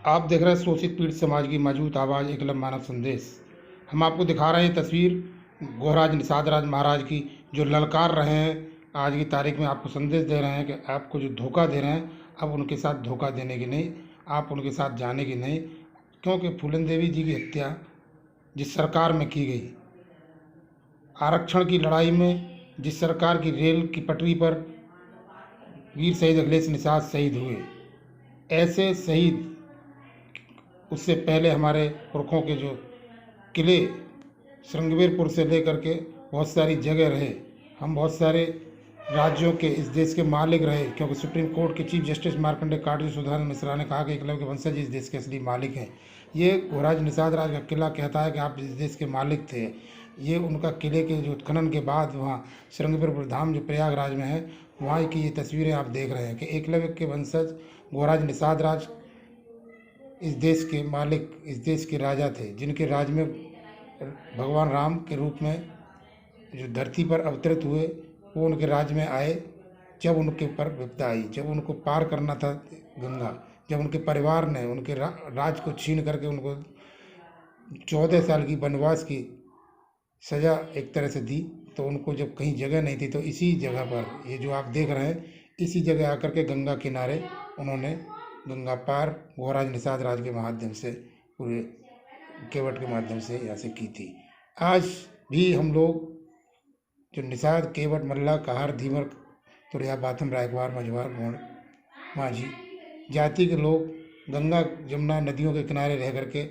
आप देख रहे हैं शोषित पीड़ित समाज की मजबूत आवाज़ एकलव्य मानव संदेश। हम आपको दिखा रहे हैं तस्वीर गोहराज निषाद राज महाराज की, जो ललकार रहे हैं। आज की तारीख में आपको संदेश दे रहे हैं कि आपको जो धोखा दे रहे हैं, अब उनके साथ धोखा देने की नहीं, आप उनके साथ जाने की नहीं। क्योंकि फूलन देवी जी की हत्या जिस सरकार में की गई, आरक्षण की लड़ाई में जिस सरकार की रेल की पटरी पर वीर शहीद अखिलेश निषाद शहीद हुए, ऐसे शहीद उससे पहले हमारे पुरखों के जो किले श्रृंगवीरपुर से लेकर के बहुत सारी जगह रहे। हम बहुत सारे राज्यों के इस देश के मालिक रहे, क्योंकि सुप्रीम कोर्ट के चीफ जस्टिस मार्कंडेय काटजू सुधाकर मिश्रा ने कहा कि एकलव्य के वंशज इस देश के असली मालिक हैं। ये गोहराज निषाद राज का किला कहता है कि आप इस देश के मालिक थे। ये उनका किले के जो उत्खनन के बाद वहाँ श्रृंगवीरपुर धाम जो प्रयागराज में है, वहाँ की ये तस्वीरें आप देख रहे हैं कि एकलव्य के वंशज गोहराज निषाद राज इस देश के मालिक, इस देश के राजा थे, जिनके राज में भगवान राम के रूप में जो धरती पर अवतरित हुए, वो उनके राज्य में आए जब उनके ऊपर विपदा आई, जब उनको पार करना था गंगा, जब उनके परिवार ने उनके राज को छीन करके उनको 14 साल की वनवास की सज़ा एक तरह से दी। तो उनको जब कहीं जगह नहीं थी, तो इसी जगह पर ये जो आप देख रहे हैं, इसी जगह आकर के गंगा किनारे उन्होंने गंगा पार गोहराज निषाद राज के माध्यम से, पूरे केवट के माध्यम से यहाँ से की थी। आज भी हम लोग जो निषाद, केवट, मल्ला, कहार, धीवर, तुरिया, बाथम, रायकवार, मझवार, गोंड, माझी जाति के लोग गंगा जमुना नदियों के किनारे रह करके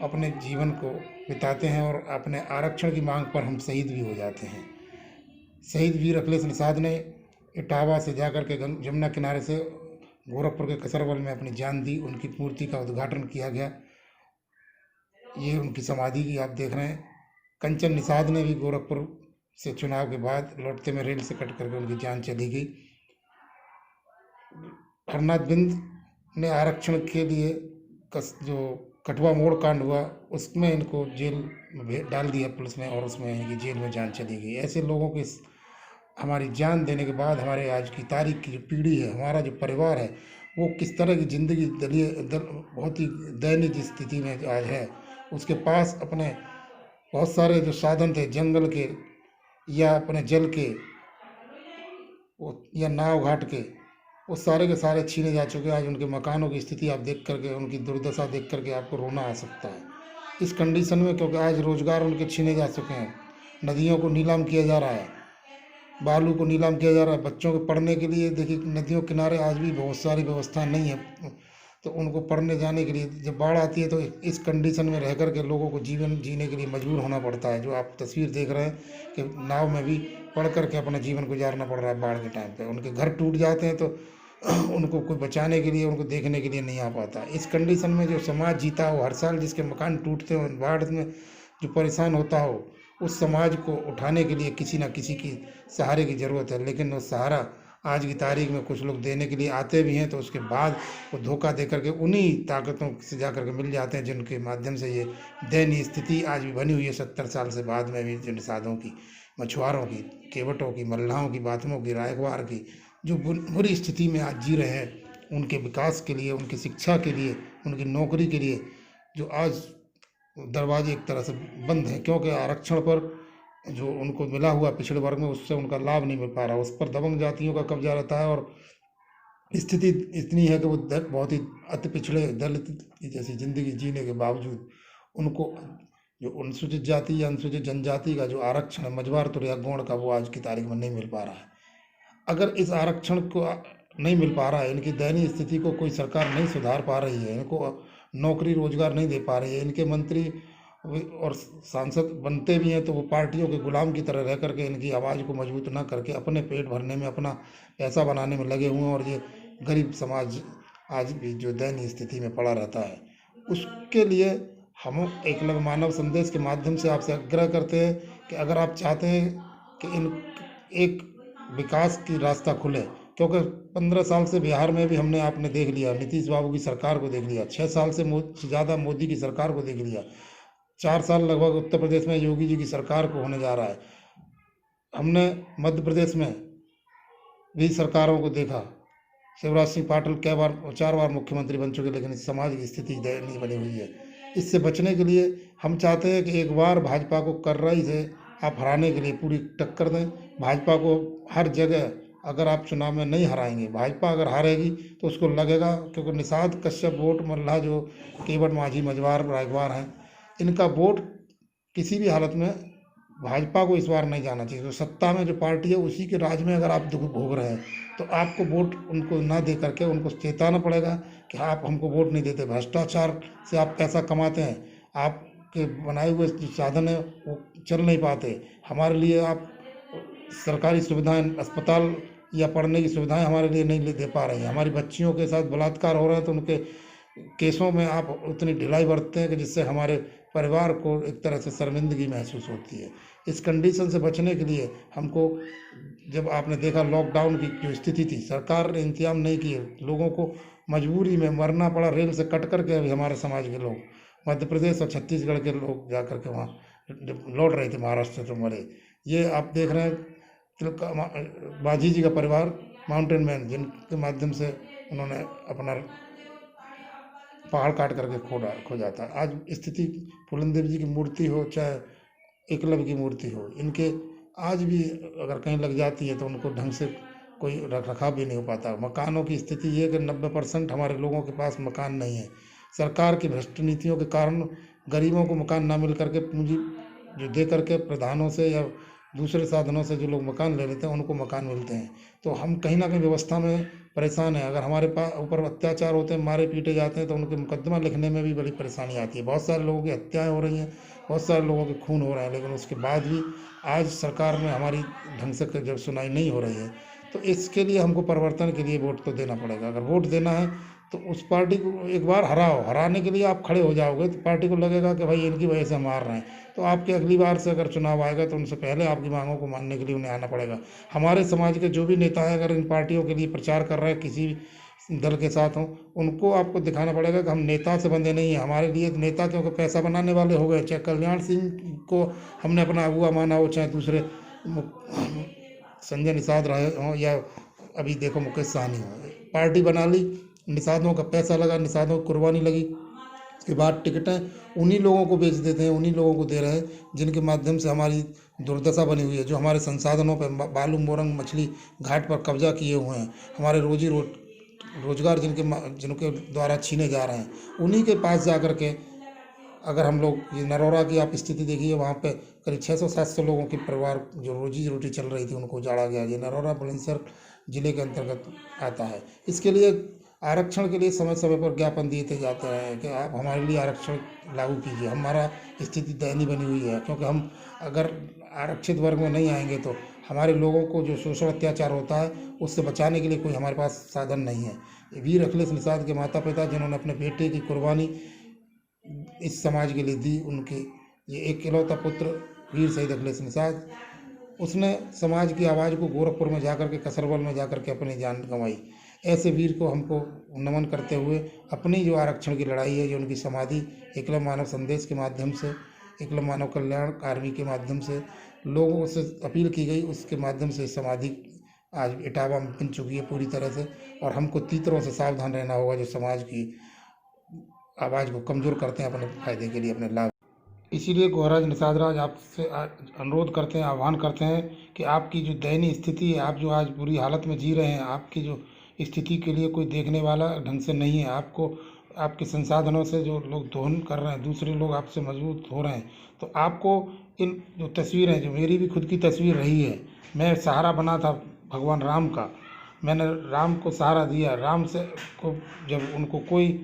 अपने जीवन को बिताते हैं, और अपने आरक्षण की मांग पर हम शहीद भी हो जाते हैं। शहीद वीर अखिलेश निषाद ने इटावा से जाकर के जमुना किनारे से गोरखपुर के कसरवल में अपनी जान दी। उनकी मूर्ति का उद्घाटन किया गया। ये उनकी समाधि की आप देख रहे हैं। कंचन निषाद ने भी गोरखपुर से चुनाव के बाद लौटते में रेल से कट करके उनकी जान चली गई। हरनाथ बिंद ने आरक्षण के लिए जो कठुआ मोड़ कांड हुआ, उसमें इनको जेल में डाल दिया पुलिस ने, और उसमें इनकी जेल में जान चली गई। ऐसे लोगों के हमारी जान देने के बाद हमारे आज की तारीख की जो पीढ़ी है, हमारा जो परिवार है, वो किस तरह की ज़िंदगी बहुत ही दयनीय स्थिति में आज है। उसके पास अपने बहुत सारे जो साधन थे, जंगल के या अपने जल के या नाव घाट के, वो सारे के सारे छीने जा चुके हैं। आज उनके मकानों की स्थिति आप देख करके, उनकी दुर्दशा देख करके आपको रोना आ सकता है इस कंडीशन में, क्योंकि आज रोज़गार उनके छीने जा चुके हैं। नदियों को नीलाम किया जा रहा है, बालू को नीलाम किया जा रहा है। बच्चों के पढ़ने के लिए देखिए, नदियों किनारे आज भी बहुत सारी व्यवस्था नहीं है, तो उनको पढ़ने जाने के लिए जब बाढ़ आती है, तो इस कंडीशन में रह कर के लोगों को जीवन जीने के लिए मजबूर होना पड़ता है। जो आप तस्वीर देख रहे हैं कि नाव में भी पढ़ करके अपना जीवन गुजारना पड़ रहा है बाढ़ के टाइम पे। उनके घर टूट जाते हैं, तो उनको कोई बचाने के लिए, उनको देखने के लिए नहीं आ पाता। इस कंडीशन में जो समाज जीता हो, हर साल जिसके मकान टूटते हो, बाढ़ में जो परेशान होता हो, उस समाज को उठाने के लिए किसी न किसी की सहारे की ज़रूरत है। लेकिन वो सहारा आज की तारीख में कुछ लोग देने के लिए आते भी हैं, तो उसके बाद वो धोखा दे करके उन्हीं ताकतों से जा करके मिल जाते हैं, जिनके माध्यम से ये दयनीय स्थिति आज भी बनी हुई है। 70 साल से बाद में भी जो निषादों की, मछुआरों की, केवटों की, मल्लाहों की, बाथमों की, रायकवार की जो बुरी स्थिति में आज जी रहे हैं, उनके विकास के लिए, उनकी शिक्षा के लिए, उनकी नौकरी के लिए जो आज दरवाजे एक तरह से बंद हैं, क्योंकि आरक्षण पर जो उनको मिला हुआ पिछड़े वर्ग में, उससे उनका लाभ नहीं मिल पा रहा। उस पर दबंग जातियों का कब्जा रहता है, और स्थिति इतनी है कि वो बहुत ही अति पिछड़े दलित जैसी ज़िंदगी जीने के बावजूद उनको जो अनुसूचित जाति या अनुसूचित जनजाति का जो आरक्षण है, मझवार, तुरिया, गोंड का, वो आज की तारीख में नहीं मिल पा रहा है। अगर इस आरक्षण को नहीं मिल पा रहा है, इनकी दयनीय स्थिति को कोई सरकार नहीं सुधार पा रही है, इनको नौकरी रोजगार नहीं दे पा रही है, इनके मंत्री और सांसद बनते भी हैं तो वो पार्टियों के गुलाम की तरह रह करके इनकी आवाज़ को मजबूत ना करके अपने पेट भरने में, अपना पैसा बनाने में लगे हुए हैं, और ये गरीब समाज आज भी जो दयनीय स्थिति में पड़ा रहता है। उसके लिए हम एकलव्य मानव संदेश के माध्यम से आपसे आग्रह करते हैं कि अगर आप चाहते हैं कि इन एक विकास की रास्ता खुले, क्योंकि 15 साल से बिहार में भी हमने, आपने देख लिया, नीतीश बाबू की सरकार को देख लिया, 6 साल से ज़्यादा मोदी की सरकार को देख लिया, 4 साल लगभग उत्तर प्रदेश में योगी जी की सरकार को होने जा रहा है। हमने मध्य प्रदेश में भी सरकारों को देखा, शिवराज सिंह पाटिल कई बार 4 बार मुख्यमंत्री बन चुके, लेकिन इस समाज की स्थिति दयनीय बनी हुई है। इससे बचने के लिए हम चाहते हैं कि एक बार भाजपा को कर्रई से आप हराने के लिए पूरी टक्कर दें। भाजपा को हर जगह, अगर आप चुनाव में नहीं हराएंगे, भाजपा अगर हारेगी तो उसको लगेगा, क्योंकि निषाद कश्यप, वोट मल्लाह, जो केवट माझी, मजवार, रायगवार हैं, इनका वोट किसी भी हालत में भाजपा को इस बार नहीं जाना चाहिए। तो सत्ता में जो पार्टी है उसी के राज में अगर आप दुख भोग रहे हैं तो आपको वोट उनको ना दे करके उनको चेताना पड़ेगा कि आप हमको वोट नहीं देते। भ्रष्टाचार से आप पैसा कमाते हैं, आपके बनाए हुए जो साधन है वो चल नहीं पाते। हमारे लिए आप सरकारी सुविधाएं, अस्पताल या पढ़ने की सुविधाएं हमारे लिए नहीं दे पा रही हैं। हमारी बच्चियों के साथ बलात्कार हो रहे हैं तो उनके केसों में आप उतनी ढिलाई बरतते हैं कि जिससे हमारे परिवार को एक तरह से शर्मिंदगी महसूस होती है। इस कंडीशन से बचने के लिए हमको, जब आपने देखा लॉकडाउन की जो स्थिति थी, सरकार ने इंतजाम नहीं किए, लोगों को मजबूरी में मरना पड़ा रेल से कट करके। अभी हमारे समाज के लोग, मध्य प्रदेश और छत्तीसगढ़ के लोग जा करके वहाँ जब लौट रहे थे महाराष्ट्र से, तो मरे। ये आप देख रहे हैं बाजी जी का परिवार, माउंटेन मैन, जिनके माध्यम से उन्होंने अपना पहाड़ काट करके खोजा था। आज स्थिति फूलन देव जी की मूर्ति हो चाहे एकलव्य की मूर्ति हो, इनके आज भी अगर कहीं लग जाती है तो उनको ढंग से कोई रख रखाव भी नहीं हो पाता। मकानों की स्थिति ये है कि 90% हमारे लोगों के पास मकान नहीं है। सरकार की भ्रष्ट नीतियों के कारण गरीबों को मकान ना मिल करके पूंजी जो दे करके प्रधानों से या दूसरे साधनों से जो लोग मकान ले लेते हैं उनको मकान मिलते हैं। तो हम कहीं ना कहीं व्यवस्था में परेशान हैं। अगर हमारे पास ऊपर अत्याचार होते हैं, मारे पीटे जाते हैं, तो उनके मुकदमा लिखने में भी बड़ी परेशानी आती है। बहुत सारे लोगों की हत्याएं हो रही हैं, बहुत सारे लोगों के खून हो रहे हैं, लेकिन उसके बाद भी आज सरकार में हमारी ढंग से जब सुनाई नहीं हो रही है, तो इसके लिए हमको परिवर्तन के लिए वोट तो देना पड़ेगा। अगर वोट देना है तो उस पार्टी को एक बार हराओ। हराने के लिए आप खड़े हो जाओगे तो पार्टी को लगेगा कि भाई इनकी वजह से हम हार रहे हैं, तो आपके अगली बार से अगर चुनाव आएगा तो उनसे पहले आपकी मांगों को मानने के लिए उन्हें आना पड़ेगा। हमारे समाज के जो भी नेता हैं, अगर इन पार्टियों के लिए प्रचार कर रहे हैं, किसी दल के साथ हों, उनको आपको दिखाना पड़ेगा कि हम नेता से बंधे नहीं हैं। हमारे लिए नेता क्योंकि पैसा बनाने वाले हो गए। चाहे कल्याण सिंह को हमने अपना अगुआ माना हो, चाहे दूसरे संजय निषाद रहे हों, या अभी देखो मुकेश सहनी हो, पार्टी बना ली, निषादों का पैसा लगा, निषादों की कुर्बानी लगी, उसके बाद टिकटें उन्हीं लोगों को बेच देते हैं, उन्हीं लोगों को दे रहे हैं जिनके माध्यम से हमारी दुर्दशा बनी हुई है, जो हमारे संसाधनों पर बालू, मोरंग, मछली घाट पर कब्जा किए हुए हैं, हमारे रोजगार जिनके द्वारा छीने जा रहे हैं, उन्हीं के पास जा कर के अगर हम लोग, ये नरौरा की आप स्थिति देखिए, वहाँ पे करीब 600-700 लोगों के परिवार जो रोजी रोटी चल रही थी उनको उजाड़ा गया। ये नरौरा बुलंदशहर जिले के अंतर्गत आता है। इसके लिए आरक्षण के लिए समय समय पर ज्ञापन दिए जाते हैं कि आप हमारे लिए आरक्षण लागू कीजिए। हमारा स्थिति दयनीय बनी हुई है, क्योंकि हम अगर आरक्षित वर्ग में नहीं आएंगे तो हमारे लोगों को जो शोषण अत्याचार होता है उससे बचाने के लिए कोई हमारे पास साधन नहीं है। वीर अखिलेश निषाद के माता पिता, जिन्होंने अपने बेटे की कुर्बानी इस समाज के लिए दी, उनके ये एक इकलौता पुत्र वीर शहीद अखिलेश निषाद, उसने समाज की आवाज़ को गोरखपुर में जाकर के, कसरबल में जाकर के अपनी जान गंवाई। ऐसे वीर को हमको नमन करते हुए अपनी जो आरक्षण की लड़ाई है, जो उनकी समाधि एकलव्य मानव संदेश के माध्यम से, एकलव्य मानव कल्याण आर्मी के माध्यम से लोगों से अपील की गई, उसके माध्यम से समाधि आज इटावा में बन चुकी है पूरी तरह से। और हमको तीतरों से सावधान रहना होगा जो समाज की आवाज़ को कमज़ोर करते हैं अपने फायदे के लिए, अपने लाभ। इसीलिए गोहराज निषाद राज आपसे अनुरोध करते हैं, आह्वान करते हैं कि आपकी जो दयनीय स्थिति है, आप जो आज बुरी हालत में जी रहे हैं, आपकी जो स्थिति के लिए कोई देखने वाला ढंग से नहीं है। आपको आपके संसाधनों से जो लोग दोहन कर रहे हैं, दूसरे लोग आपसे मजबूत हो रहे हैं, तो आपको इन जो तस्वीरें, जो मेरी भी खुद की तस्वीर रही है, मैं सहारा बना था भगवान राम का, मैंने राम को सहारा दिया। राम से को जब उनको कोई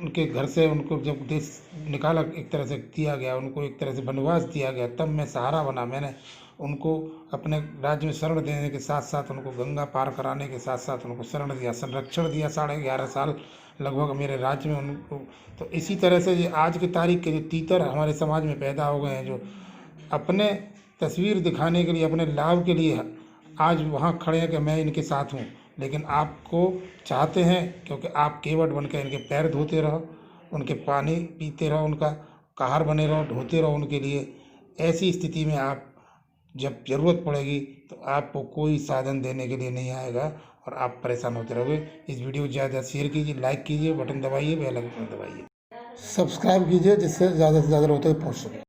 उनके घर से उनको जब देश निकाला, एक तरह से दिया गया, उनको एक तरह से वनवास दिया गया, तब मैं सहारा बना। मैंने उनको अपने राज्य में शरण देने के साथ साथ, उनको गंगा पार कराने के साथ साथ उनको शरण दिया, संरक्षण दिया 11.5 साल लगभग मेरे राज्य में उनको। तो इसी तरह से ये आज की तारीख के जो तीतर हमारे समाज में पैदा हो गए हैं, जो अपने तस्वीर दिखाने के लिए, अपने लाभ के लिए आज वहाँ खड़े हैं कि मैं इनके साथ हूँ, लेकिन आपको चाहते हैं क्योंकि आप केवट बन के इनके पैर धोते रहो, उनके पानी पीते रहो, उनका कहार बने रहो, ढोते रहो उनके लिए। ऐसी स्थिति में आप जब ज़रूरत पड़ेगी तो आपको कोई साधन देने के लिए नहीं आएगा और आप परेशान होते रहोगे। इस वीडियो को ज़्यादा शेयर कीजिए, लाइक कीजिए, बटन दबाइए, बेल आइकन दबाइए, सब्सक्राइब कीजिए जिससे ज़्यादा से ज़्यादा लोगों तक पहुँच सके।